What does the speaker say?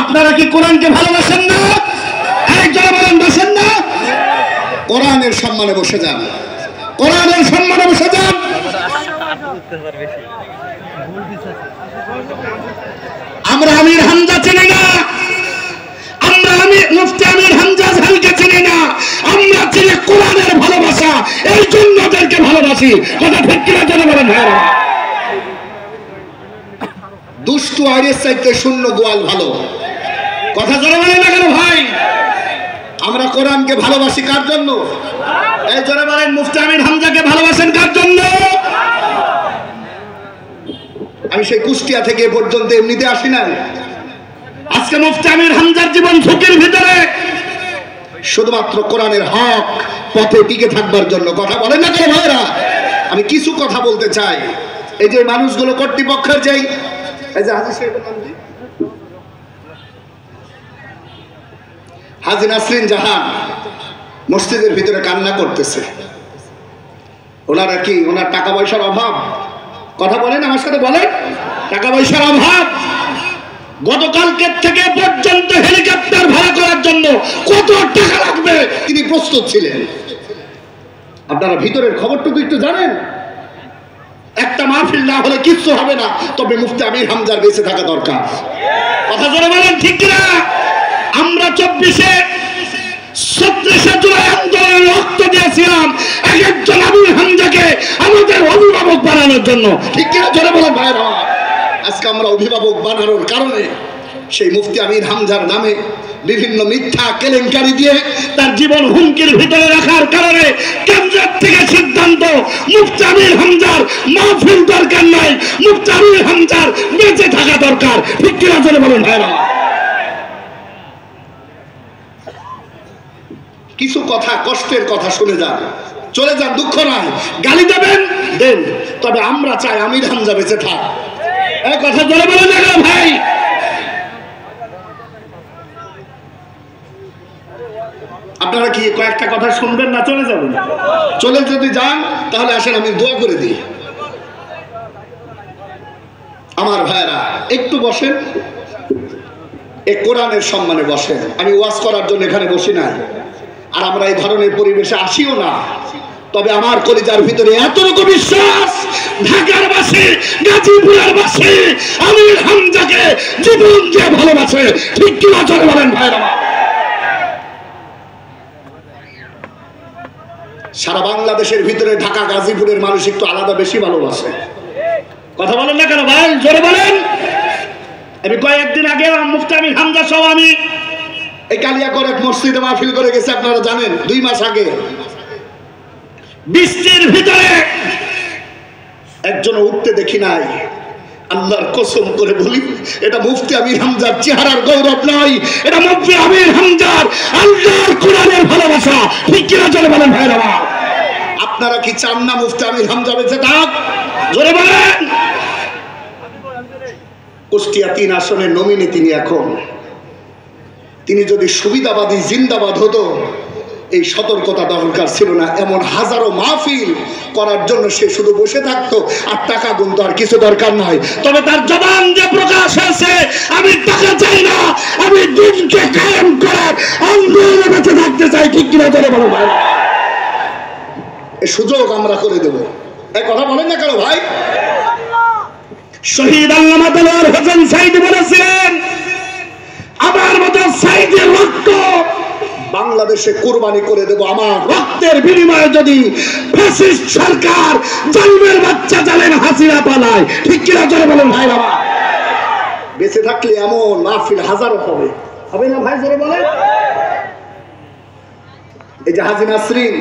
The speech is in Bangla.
আপনারা কি কোরআনকে ভালোবাসেন না? একজন বলেন বাসেন না? কোরআনের সম্মানে বসে যান, কোরআনের সম্মানে বসে যান। আমরা আমির হামজা চিনি না, আমরা মুফতি আমির হামজা খানকে চিনি না, আমরা চিনি কোরআনের ভালোবাসা, এই জন্য ওদেরকে ভালোবাসি। কথা ঠিক কিনা জেনে বলেন ভাইরা? দুষ্টু আইরের চাইতে শূন্য গোয়াল ভালো। কথা জোরে বলেন না কেন ভাই? আমরা কোরআনকে ভালোবাসি কার জন্য? এই জোরে বলেন, মুফতি আমির হামজাকে ভালোবাসেন কার জন্য? আমি সেই কুষ্টিয়া থেকে পর্যন্ত এমনিতে আসি নাই। আজকে মুফতি আমির হামজার জীবন ঝুঁকির ভিতরে, শুধুমাত্র কোরআনের হক পথে টিকে থাকবার জন্য। কথা বলেন না কেন ভাইরা? আমি কিছু কথা বলতে চাই। এই যে মানুষগুলো কর্তৃপক্ষের যেই এই যে হাজী নাসরিন জাহান মসজিদের ভিতরে কান্না করতেছে। ওনারা কি ওনার টাকা পয়সার অভাব? কথা বলেন আমার সাথে, বলেন। টাকা পয়সার অভাব। গতকালকের থেকে পর্যন্ত হেলিকপ্টার ভাড়া করার জন্য কত টাকা লাগবে তিনি প্রস্তুত ছিলেন। আপনারা ভিতরের খবরটুকু একটু জানেন? একটা মাহফিল না হলে কিচ্ছু হবে না, তবে মুফতি আমির হামজার বেঁচে থাকা দরকার। কথা জোরে বলেন ঠিক কিনা? আমরা 36শে জুলাই আন্দোলনে রক্ত দিয়েছিলাম এক একজন আমির হামজাকে আমাদের অভিভাবক বানানোর জন্য। ঠিক কিনা জোরে বলেন ভাইরা? আজকে আমরা অভিভাবক বানানোর কারণে সেই মুফতি আমির হামজার নামে বিভিন্ন মিথ্যা কেলেঙ্কারি দিয়ে তার জীবন হুমকির ভিতরে রাখার কারণে কেন্দ্রের থেকে সিদ্ধান্ত, মুফতি আমির হামজার মাহফিল দরকার নাই, মুফতি আমির হামজার বেঁচে থাকা দরকার। ঠিক কিনা জোরে বলেন ভাইরা? কিছু কথা, কষ্টের কথা শুনে যান, চলে যান, দুঃখ নাই। গালি দেবেন দেন, তবে আমরা চাই আমির হামজা বেঁচে থাক। এই কথা জোরে বলেন না ভাই? আপনারা কি কয়েকটা কথা শুনবেন না চলে যাবেন? চলে যদি যান তাহলে আসেন আমি দোয়া করে দিই। আমার ভাইরা একটু বসেন, এই কোরআনের সম্মানে বসেন। আমি ওয়াজ করার জন্য এখানে বসি না, আর আমরা এই ধরনের পরিবেশে আসিও না। তবে আমার কলিজার ভিতরে এতটুকু বিশ্বাস, ঢাকার বাসী, গাজীপুরের বাসী আমির হামজাকে জীবন দিয়ে ভালোবাসে। ঠিক কিনা জোরে বলেন ভাইরা? সারা বাংলাদেশের ভিতরে ঢাকা গাজীপুরের মানুষ একটু আলাদা বেশি ভালোবাসে। কথা বলেন না কেন ভাই? জোরে বলেন। আমি কয়েকদিন আগে মুফতি আমির হামজা সহ আমি এই কালিয়াকৈর এক মসজিদে মাহফিল করে গেছে, আপনারা জানেন। 2 মাস আগে বৃষ্টির ভিতরে একজন উঠতে দেখি নাই। আল্লাহর কসম করে বলি, এটা মুফতি আমির হামজার চেহারার গৌরব নয়, এটা মুফতি আমির হামজার আল্লাহর কোরআনের ভালোবাসা। ঠিক কিনা জোরে বলেন ভাইরা? আপনারা কি চান না মুফতি আমির হামজা বেঁচে থাক? জোরে বলেন। কুষ্টিয়া 3 আসনের নমিনি তিনি। এখন তিনি যদি সুবিধাবাদী জিন্দাবাদ হতো, এই সতর্কতা দরকার ছিল না। এমন হাজারো মাহফিল করার জন্য সে শুধু বসে থাকতো আর টাকা গুনতো, আর কিছু দরকার নাই। তবে তার জবান যে প্রকাশ হয়েছে, আমি টাকা চাই না, আমি দিনকে কায়েম করার আন্দোলনে বেঁচে থাকতে চাই। ঠিক কিনা জোরে বলো ভাই? এই সুযোগ আমরা করে দেব। এই কথা বলেন না কেন ভাই? শহীদ আল্লামা দেলোয়ার হোসেন সাইদি বলেছিলেন, আমার মতো সাইদের রক্ত বাংলাদেশে কুরবানি করে দেব। আমার রক্তের বিনিময়ে যদি ফ্যাসিস্ট সরকার, জালিমের বাচ্চা জালেম হাসিনা পালায়। ঠিক কিনা জোরে বলেন ভাই? আমার বেঁচে থাকলে এমন মাহফিল হাজারো হবে, হবে না ভাই? জোরে বলেন। এই যে হাজী নাসরিন